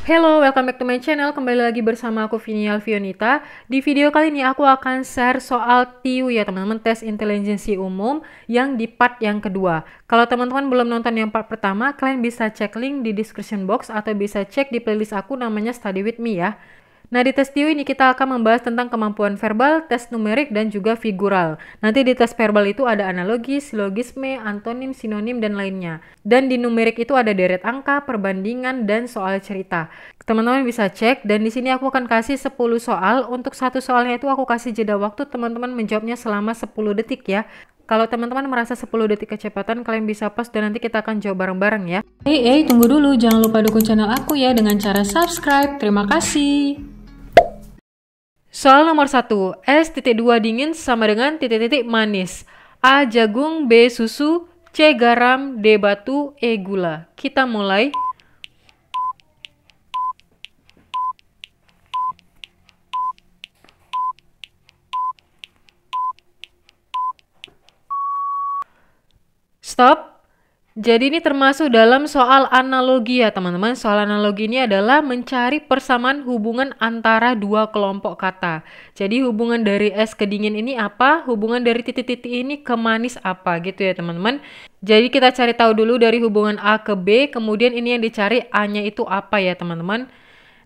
Hello, welcome back to my channel. Kembali lagi bersama aku Vini Alfionita. Di video kali ini aku akan share soal TIU ya teman-teman, tes intelijensi umum yang di part yang kedua. Kalau teman-teman belum nonton yang part pertama, kalian bisa cek link di description box atau bisa cek di playlist aku namanya Study With Me ya. Nah, di tes TIU ini kita akan membahas tentang kemampuan verbal, tes numerik, dan juga figural. Nanti di tes verbal itu ada analogi, silogisme, antonim, sinonim, dan lainnya. Dan di numerik itu ada deret angka, perbandingan, dan soal cerita. Teman-teman bisa cek, dan di sini aku akan kasih 10 soal. Untuk satu soalnya itu aku kasih jeda waktu teman-teman menjawabnya selama 10 detik ya. Kalau teman-teman merasa 10 detik kecepatan, kalian bisa pause dan nanti kita akan jawab bareng-bareng ya. Tunggu dulu. Jangan lupa dukung channel aku ya dengan cara subscribe. Terima kasih. Soal nomor 1, S.2 dingin sama dengan titik-titik manis. A. Jagung, B. Susu, C. Garam, D. Batu, E. Gula. Kita mulai. Stop. Jadi ini termasuk dalam soal analogi ya teman-teman. Soal analogi ini adalah mencari persamaan hubungan antara dua kelompok kata. Jadi hubungan dari es ke dingin ini apa? Hubungan dari titik-titik ini ke manis apa gitu ya teman-teman. Jadi kita cari tahu dulu dari hubungan A ke B. Kemudian ini yang dicari A-nya itu apa ya teman-teman.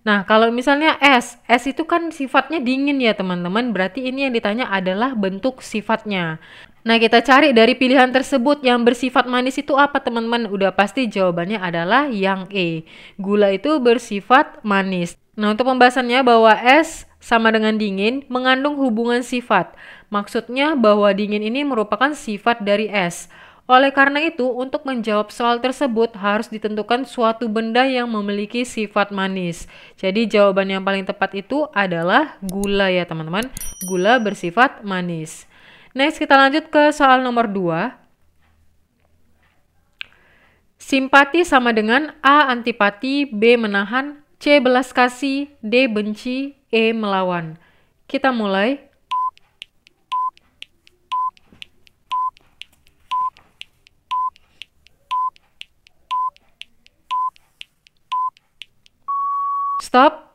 Nah, kalau misalnya es itu kan sifatnya dingin ya teman-teman, berarti ini yang ditanya adalah bentuk sifatnya. Nah, kita cari dari pilihan tersebut yang bersifat manis itu apa teman-teman? Udah pasti jawabannya adalah yang E. Gula itu bersifat manis. Nah, untuk pembahasannya bahwa es sama dengan dingin mengandung hubungan sifat. Maksudnya bahwa dingin ini merupakan sifat dari es. Oleh karena itu, untuk menjawab soal tersebut harus ditentukan suatu benda yang memiliki sifat manis. Jadi jawaban yang paling tepat itu adalah gula ya teman-teman. Gula bersifat manis. Next kita lanjut ke soal nomor 2. Simpati sama dengan A. Antipati, B. Menahan, C. Belas kasih, D. Benci, E. Melawan. Kita mulai. Stop.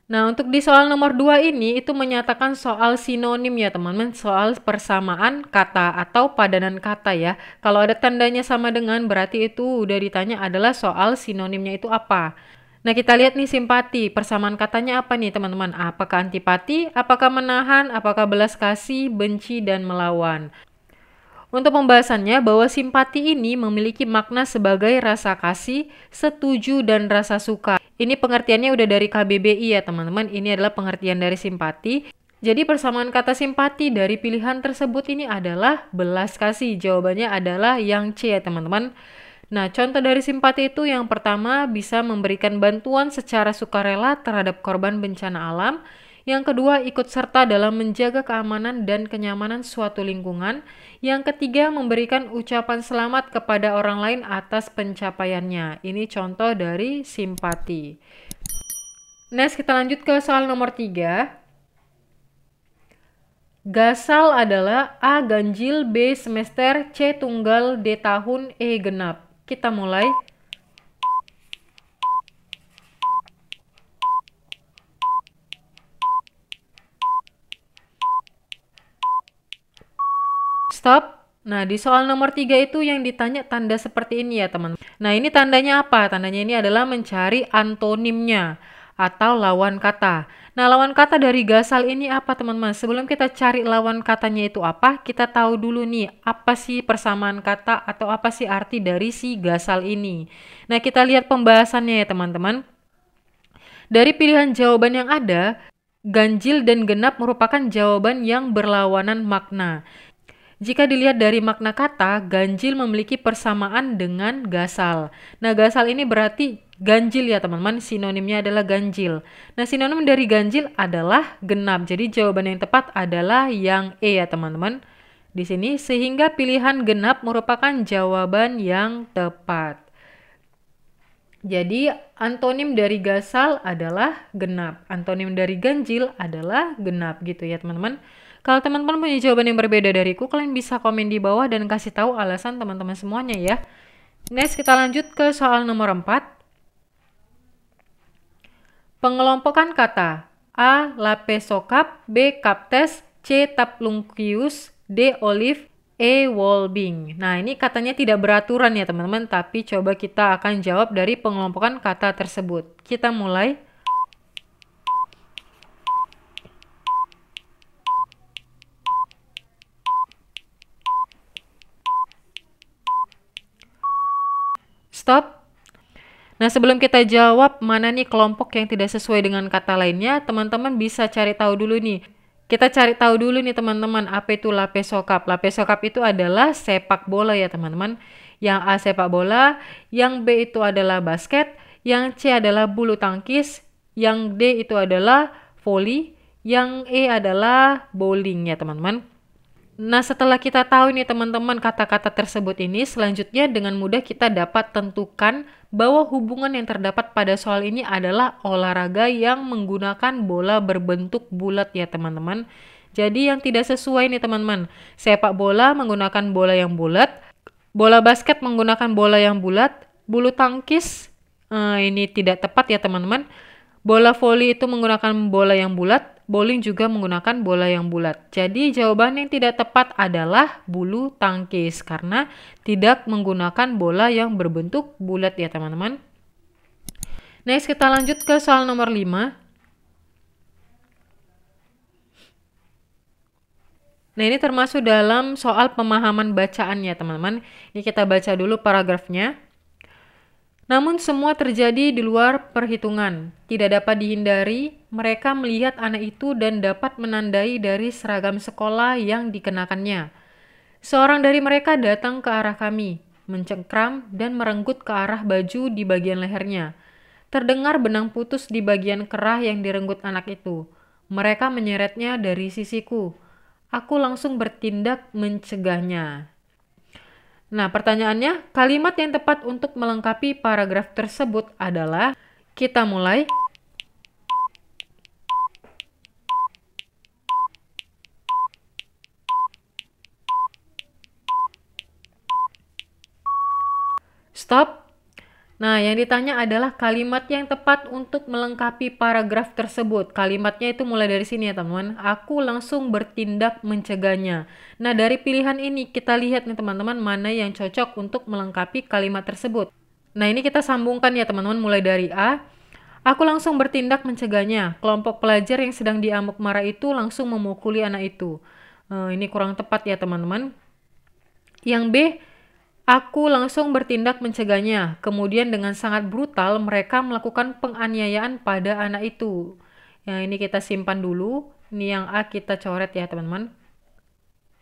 Nah, untuk di soal nomor 2 ini itu menyatakan soal sinonim ya teman-teman, soal persamaan kata atau padanan kata ya. Kalau ada tandanya sama dengan berarti itu udah ditanya adalah soal sinonimnya itu apa. Nah, kita lihat nih simpati, persamaan katanya apa nih teman-teman? Apakah antipati, apakah menahan, apakah belas kasih, benci, dan melawan? Untuk pembahasannya, bahwa simpati ini memiliki makna sebagai rasa kasih, setuju, dan rasa suka. Ini pengertiannya udah dari KBBI ya teman-teman, ini adalah pengertian dari simpati. Jadi persamaan kata simpati dari pilihan tersebut ini adalah belas kasih. Jawabannya adalah yang C ya teman-teman. Nah, contoh dari simpati itu yang pertama bisa memberikan bantuan secara sukarela terhadap korban bencana alam. Yang kedua, ikut serta dalam menjaga keamanan dan kenyamanan suatu lingkungan. Yang ketiga, memberikan ucapan selamat kepada orang lain atas pencapaiannya. Ini contoh dari simpati. Next, kita lanjut ke soal nomor 3. Gasal adalah A. Ganjil, B. Semester, C. Tunggal, D. Tahun, E. Genap. Kita mulai. Stop. Nah, di soal nomor 3 itu yang ditanya tanda seperti ini ya, teman. Nah, ini tandanya apa? Tandanya ini adalah mencari antonimnya atau lawan kata. Nah, lawan kata dari gasal ini apa, teman-teman? Sebelum kita cari lawan katanya itu apa, kita tahu dulu nih, apa sih persamaan kata atau apa sih arti dari si gasal ini. Nah, kita lihat pembahasannya ya, teman-teman. Dari pilihan jawaban yang ada, ganjil dan genap merupakan jawaban yang berlawanan makna. Jika dilihat dari makna kata, ganjil memiliki persamaan dengan gasal. Nah, gasal ini berarti ganjil ya teman-teman, sinonimnya adalah ganjil. Nah, sinonim dari ganjil adalah genap. Jadi jawaban yang tepat adalah yang E ya teman-teman. Di sini, sehingga pilihan genap merupakan jawaban yang tepat. Jadi, antonim dari gasal adalah genap. Antonim dari ganjil adalah genap gitu ya teman-teman. Kalau teman-teman punya jawaban yang berbeda dariku, kalian bisa komen di bawah dan kasih tahu alasan teman-teman semuanya ya. Next, kita lanjut ke soal nomor 4. Pengelompokan kata. A. Lapesokap, B. Kaptes, C. Taplungkius, D. Olive, E. Wolbing. Nah, ini katanya tidak beraturan ya teman-teman, tapi coba kita akan jawab dari pengelompokan kata tersebut. Kita mulai. Stop. Nah, sebelum kita jawab mana nih kelompok yang tidak sesuai dengan kata lainnya, teman-teman bisa cari tahu dulu nih. Kita cari tahu dulu nih teman-teman, apa itu lapesokap. Lapesokap itu adalah sepak bola ya teman-teman. Yang A sepak bola, yang B itu adalah basket, yang C adalah bulu tangkis, yang D itu adalah voli, yang E adalah bowling ya teman-teman. Nah, setelah kita tahu nih teman-teman kata-kata tersebut ini, selanjutnya dengan mudah kita dapat tentukan bahwa hubungan yang terdapat pada soal ini adalah olahraga yang menggunakan bola berbentuk bulat ya teman-teman. Jadi yang tidak sesuai nih teman-teman, sepak bola menggunakan bola yang bulat, bola basket menggunakan bola yang bulat, bulu tangkis ini tidak tepat ya teman-teman. Bola voli itu menggunakan bola yang bulat, bowling juga menggunakan bola yang bulat. Jadi jawaban yang tidak tepat adalah bulu tangkis karena tidak menggunakan bola yang berbentuk bulat ya teman-teman. Next kita lanjut ke soal nomor 5. Nah, ini termasuk dalam soal pemahaman bacaan ya teman-teman. Ini kita baca dulu paragrafnya. Namun semua terjadi di luar perhitungan. Tidak dapat dihindari, mereka melihat anak itu dan dapat menandai dari seragam sekolah yang dikenakannya. Seorang dari mereka datang ke arah kami, mencengkram dan merenggut ke arah baju di bagian lehernya. Terdengar benang putus di bagian kerah yang direnggut anak itu. Mereka menyeretnya dari sisiku. Aku langsung bertindak mencegahnya. Nah, pertanyaannya, kalimat yang tepat untuk melengkapi paragraf tersebut adalah, kita mulai. Stop. Nah, yang ditanya adalah kalimat yang tepat untuk melengkapi paragraf tersebut. Kalimatnya itu mulai dari sini ya teman-teman. Aku langsung bertindak mencegahnya. Nah, dari pilihan ini kita lihat nih teman-teman mana yang cocok untuk melengkapi kalimat tersebut. Nah, ini kita sambungkan ya teman-teman mulai dari A. Aku langsung bertindak mencegahnya. Kelompok pelajar yang sedang diamuk marah itu langsung memukuli anak itu. Ini kurang tepat ya teman-teman. Yang B, aku langsung bertindak mencegahnya. Kemudian dengan sangat brutal mereka melakukan penganiayaan pada anak itu. Yang ini kita simpan dulu. Ini yang A kita coret ya teman-teman.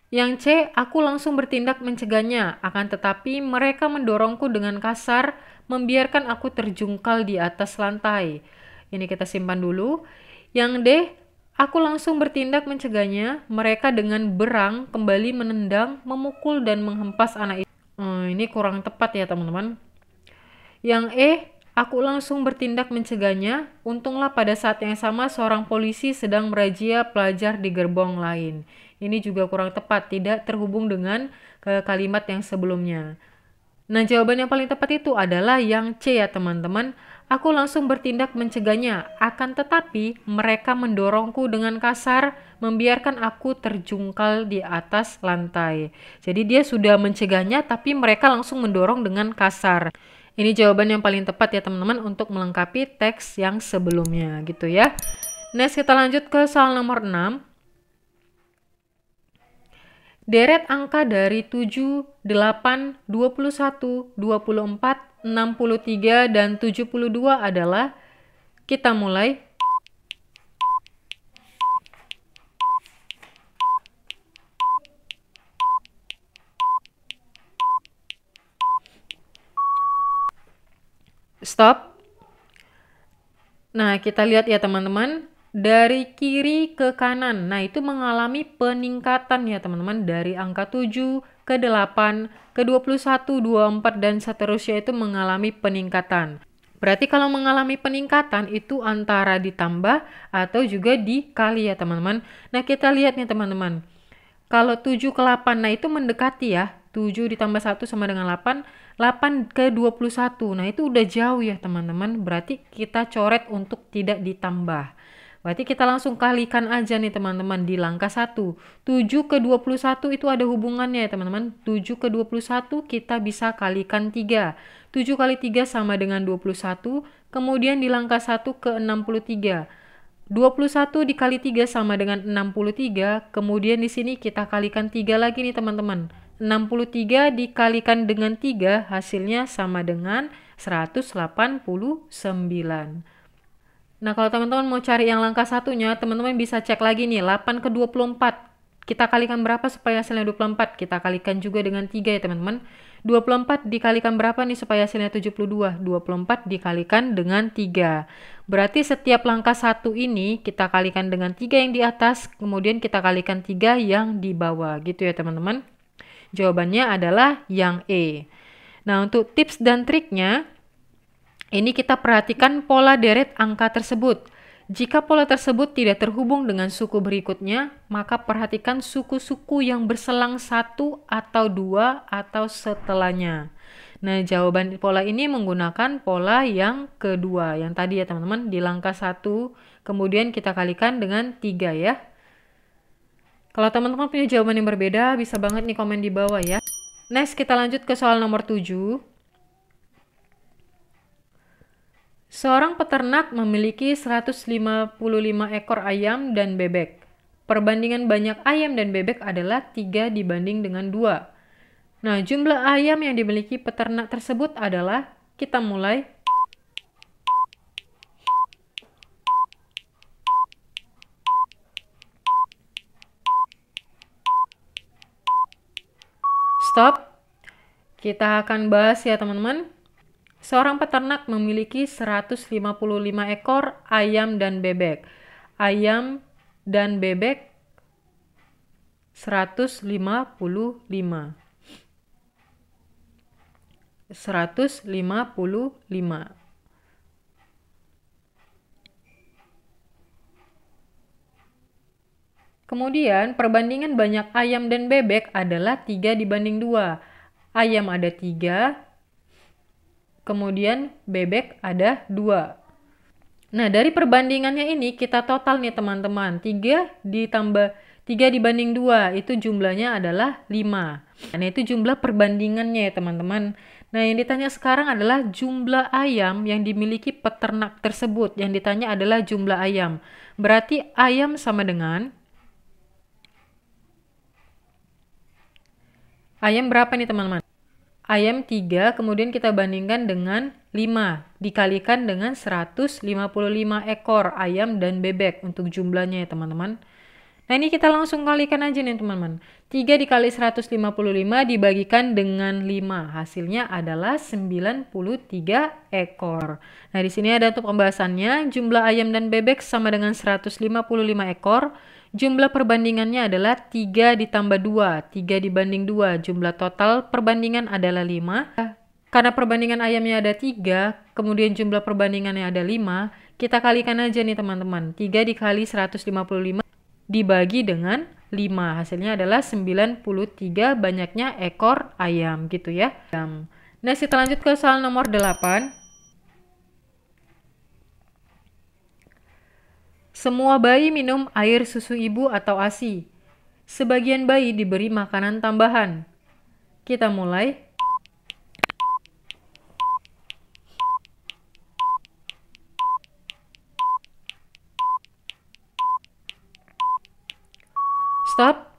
Yang C, aku langsung bertindak mencegahnya. Akan tetapi mereka mendorongku dengan kasar, membiarkan aku terjungkal di atas lantai. Ini kita simpan dulu. Yang D, aku langsung bertindak mencegahnya. Mereka dengan berang kembali menendang, memukul dan menghempas anak itu. Ini kurang tepat ya teman-teman. Yang E, aku langsung bertindak mencegahnya. Untunglah pada saat yang sama seorang polisi sedang merazia pelajar di gerbong lain. Ini juga kurang tepat, tidak terhubung dengan kalimat yang sebelumnya. Nah, jawaban yang paling tepat itu adalah yang C ya teman-teman. Aku langsung bertindak mencegahnya, akan tetapi mereka mendorongku dengan kasar, membiarkan aku terjungkal di atas lantai. Jadi dia sudah mencegahnya, tapi mereka langsung mendorong dengan kasar. Ini jawaban yang paling tepat ya teman-teman untuk melengkapi teks yang sebelumnya gitu ya. Next kita lanjut ke soal nomor 6. Deret angka dari 7, 8, 21, 24, 63, dan 72 adalah, kita mulai. Stop. Nah, kita lihat ya teman-teman. Dari kiri ke kanan. Nah, itu mengalami peningkatan ya teman-teman. Dari angka 7 ke 8, ke 21, 24, dan seterusnya itu mengalami peningkatan. Berarti kalau mengalami peningkatan itu antara ditambah atau juga dikali ya teman-teman. Nah, kita lihat nih teman-teman. Kalau 7 ke 8, nah itu mendekati ya. 7 ditambah 1 sama dengan 8. 8 ke 21. Nah, itu udah jauh ya teman-teman. Berarti kita coret untuk tidak ditambah. Berarti kita langsung kalikan aja nih teman-teman di langkah 1. 7 ke 21 itu ada hubungannya ya teman-teman. 7 ke 21 kita bisa kalikan 3. 7 kali 3 sama dengan 21. Kemudian di langkah 1 ke 63. 21 dikali 3 sama dengan 63. Kemudian di sini kita kalikan 3 lagi nih teman-teman. 63 dikalikan dengan 3 hasilnya sama dengan 189. Nah, kalau teman-teman mau cari yang langkah satunya, teman-teman bisa cek lagi nih, 8 ke 24. Kita kalikan berapa supaya hasilnya 24? Kita kalikan juga dengan 3 ya teman-teman. 24 dikalikan berapa nih supaya hasilnya 72? 24 dikalikan dengan 3. Berarti setiap langkah 1 ini kita kalikan dengan 3 yang di atas, kemudian kita kalikan 3 yang di bawah. Gitu ya teman-teman. Jawabannya adalah yang E. Nah, untuk tips dan triknya, ini kita perhatikan pola deret angka tersebut. Jika pola tersebut tidak terhubung dengan suku berikutnya, maka perhatikan suku-suku yang berselang 1 atau 2 atau setelahnya. Nah, jawaban pola ini menggunakan pola yang kedua, yang tadi ya teman-teman, di langkah 1, kemudian kita kalikan dengan 3 ya. Kalau teman-teman punya jawaban yang berbeda, bisa banget nih komen di bawah ya. Next, kita lanjut ke soal nomor 7. Seorang peternak memiliki 155 ekor ayam dan bebek. Perbandingan banyak ayam dan bebek adalah 3 dibanding dengan 2. Nah, jumlah ayam yang dimiliki peternak tersebut adalah, kita mulai. Stop. Kita akan bahas ya teman-teman. Seorang peternak memiliki 155 ekor ayam dan bebek. Ayam dan bebek 155. 155. Kemudian perbandingan banyak ayam dan bebek adalah 3 dibanding 2. Ayam ada 3, kemudian bebek ada 2. Nah, dari perbandingannya ini kita total nih teman-teman. 3 dibanding 2 itu jumlahnya adalah 5. Nah, itu jumlah perbandingannya ya teman-teman. Nah, yang ditanya sekarang adalah jumlah ayam yang dimiliki peternak tersebut. Yang ditanya adalah jumlah ayam. Berarti ayam sama dengan ayam berapa nih teman-teman? Ayam 3, kemudian kita bandingkan dengan 5, dikalikan dengan 155 ekor ayam dan bebek untuk jumlahnya ya teman-teman. Nah, ini kita langsung kalikan aja nih teman-teman. 3 dikali 155 dibagikan dengan 5, hasilnya adalah 93 ekor. Nah, di sini ada untuk pembahasannya, jumlah ayam dan bebek sama dengan 155 ekor. Jumlah perbandingannya adalah 3 ditambah 2, 3 dibanding 2. Jumlah total perbandingan adalah 5. Karena perbandingan ayamnya ada 3, kemudian jumlah perbandingannya ada 5, kita kalikan aja nih teman-teman. 3 dikali 155 dibagi dengan 5. Hasilnya adalah 93 banyaknya ekor ayam gitu ya. Nah, kita lanjut ke soal nomor 8. Semua bayi minum air susu ibu atau ASI. Sebagian bayi diberi makanan tambahan. Kita mulai. Stop.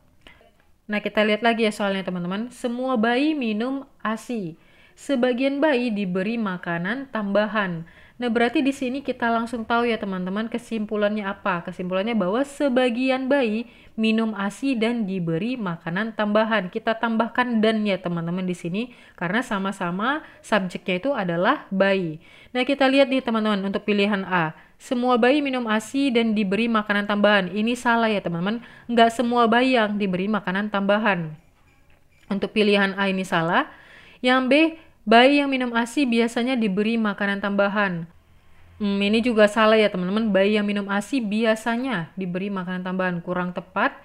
Nah, kita lihat lagi ya soalnya teman-teman. Semua bayi minum ASI. Sebagian bayi diberi makanan tambahan. Nah, berarti di sini kita langsung tahu ya teman-teman kesimpulannya apa? Kesimpulannya bahwa sebagian bayi minum ASI dan diberi makanan tambahan. Kita tambahkan dan ya teman-teman di sini karena sama-sama subjeknya itu adalah bayi. Nah, kita lihat nih teman-teman untuk pilihan A. Semua bayi minum ASI dan diberi makanan tambahan. Ini salah ya teman-teman. Nggak semua bayi yang diberi makanan tambahan. Untuk pilihan A ini salah. Yang B, bayi yang minum ASI biasanya diberi makanan tambahan. Ini juga salah ya teman-teman. Bayi yang minum ASI biasanya diberi makanan tambahan. Kurang tepat.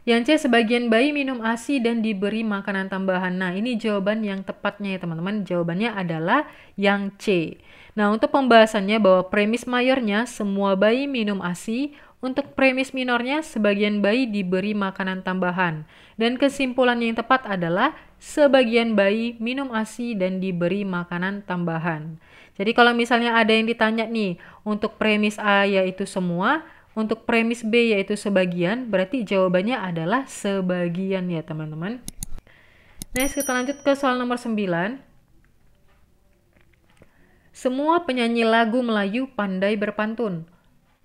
Yang C, sebagian bayi minum ASI dan diberi makanan tambahan. Nah, ini jawaban yang tepatnya ya teman-teman. Jawabannya adalah yang C. Nah, untuk pembahasannya bahwa premis mayornya semua bayi minum ASI, untuk premis minornya sebagian bayi diberi makanan tambahan. Dan kesimpulan yang tepat adalah sebagian bayi minum ASI dan diberi makanan tambahan. Jadi kalau misalnya ada yang ditanya nih, untuk premis A yaitu semua, untuk premis B yaitu sebagian, berarti jawabannya adalah sebagian ya teman-teman. Next, kita lanjut ke soal nomor 9. Semua penyanyi lagu Melayu pandai berpantun.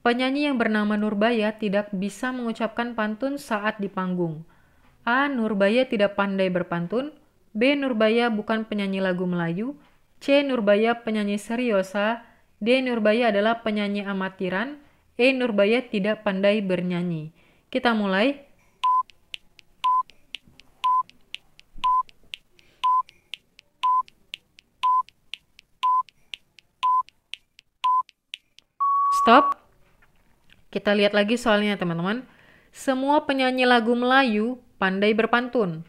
Penyanyi yang bernama Nurbaya tidak bisa mengucapkan pantun saat di panggung. A. Nurbaya tidak pandai berpantun. B. Nurbaya bukan penyanyi lagu Melayu. C. Nurbaya penyanyi seriosa. D. Nurbaya adalah penyanyi amatiran. E. Nurbaya tidak pandai bernyanyi. Kita mulai. Stop. Kita lihat lagi soalnya teman-teman. Semua penyanyi lagu Melayu pandai berpantun.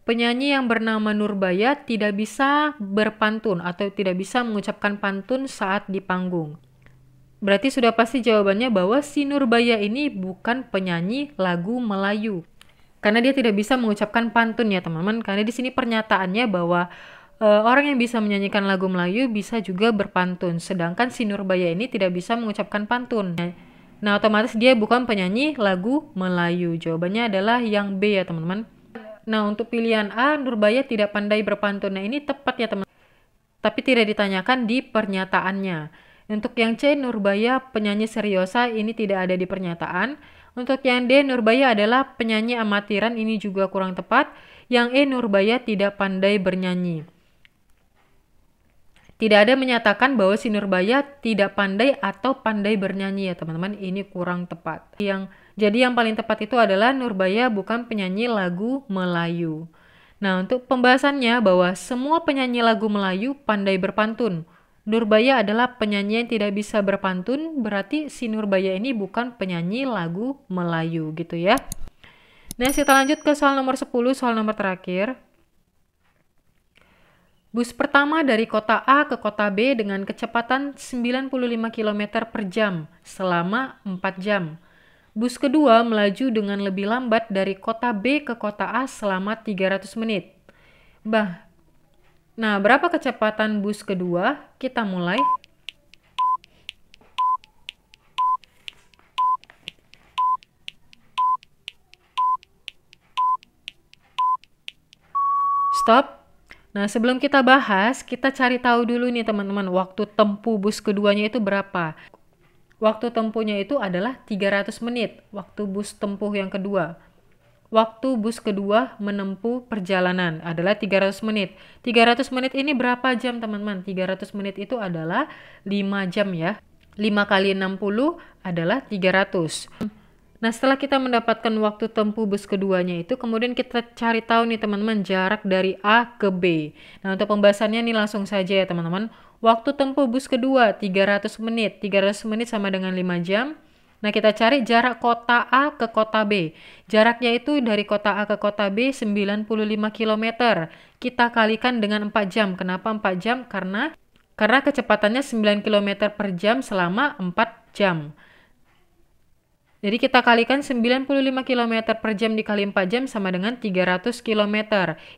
Penyanyi yang bernama Nurbaya tidak bisa berpantun atau tidak bisa mengucapkan pantun saat di panggung. Berarti sudah pasti jawabannya bahwa si Nurbaya ini bukan penyanyi lagu Melayu. Karena dia tidak bisa mengucapkan pantun ya teman-teman. Karena di sini pernyataannya bahwa orang yang bisa menyanyikan lagu Melayu bisa juga berpantun. Sedangkan si Nurbaya ini tidak bisa mengucapkan pantun. Nah, otomatis dia bukan penyanyi lagu Melayu. Jawabannya adalah yang B ya teman-teman. Nah, untuk pilihan A, Nurbaya tidak pandai berpantun. Nah, ini tepat ya teman-teman. Tapi tidak ditanyakan di pernyataannya. Untuk yang C, Nurbaya penyanyi seriosa, ini tidak ada di pernyataan. Untuk yang D, Nurbaya adalah penyanyi amatiran, ini juga kurang tepat. Yang E, Nurbaya tidak pandai bernyanyi. Tidak ada menyatakan bahwa si Nurbaya tidak pandai atau pandai bernyanyi ya teman-teman, ini kurang tepat. Jadi yang paling tepat itu adalah Nurbaya bukan penyanyi lagu Melayu. Nah, untuk pembahasannya bahwa semua penyanyi lagu Melayu pandai berpantun. Nurbaya adalah penyanyi yang tidak bisa berpantun, berarti si Nurbaya ini bukan penyanyi lagu Melayu gitu ya. Nah, kita lanjut ke soal nomor 10, soal nomor terakhir. Bus pertama dari kota A ke kota B dengan kecepatan 95 km per jam selama 4 jam. Bus kedua melaju dengan lebih lambat dari kota B ke kota A selama 300 menit. Nah, berapa kecepatan bus kedua? Kita mulai. Stop. Nah, sebelum kita bahas, kita cari tahu dulu nih teman-teman, waktu tempuh bus keduanya itu berapa. Waktu tempuhnya itu adalah 300 menit, waktu bus tempuh yang kedua. Waktu bus kedua menempuh perjalanan adalah 300 menit. 300 menit ini berapa jam teman-teman? 300 menit itu adalah 5 jam ya. 5 kali 60 adalah 300. Nah, setelah kita mendapatkan waktu tempuh bus keduanya itu, kemudian kita cari tahu nih teman-teman jarak dari A ke B. Nah, untuk pembahasannya nih langsung saja ya teman-teman. Waktu tempuh bus kedua 300 menit. 300 menit sama dengan 5 jam. Nah, kita cari jarak kota A ke kota B. Jaraknya itu dari kota A ke kota B 95 km. Kita kalikan dengan 4 jam. Kenapa 4 jam? Karena kecepatannya 9 km per jam selama 4 jam. Jadi kita kalikan 95 km per jam dikali 4 jam sama dengan 300 km.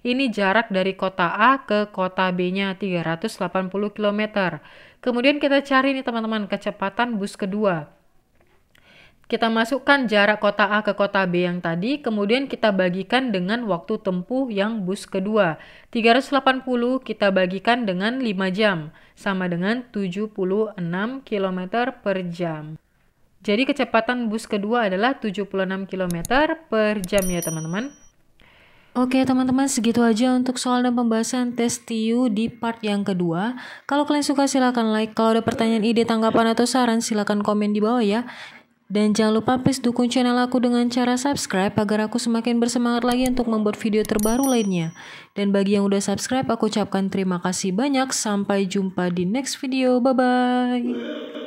Ini jarak dari kota A ke kota B-nya 380 km. Kemudian kita cari nih teman-teman kecepatan bus kedua. Kita masukkan jarak kota A ke kota B yang tadi, kemudian kita bagikan dengan waktu tempuh yang bus kedua. 380 kita bagikan dengan 5 jam, sama dengan 76 km per jam. Jadi kecepatan bus kedua adalah 76 km per jam ya teman-teman. Oke teman-teman, segitu aja untuk soal dan pembahasan tes TIU di part yang kedua. Kalau kalian suka silahkan like, kalau ada pertanyaan, ide, tanggapan, atau saran silahkan komen di bawah ya. Dan jangan lupa please dukung channel aku dengan cara subscribe agar aku semakin bersemangat lagi untuk membuat video terbaru lainnya. Dan bagi yang udah subscribe, aku ucapkan terima kasih banyak. Sampai jumpa di next video. Bye-bye.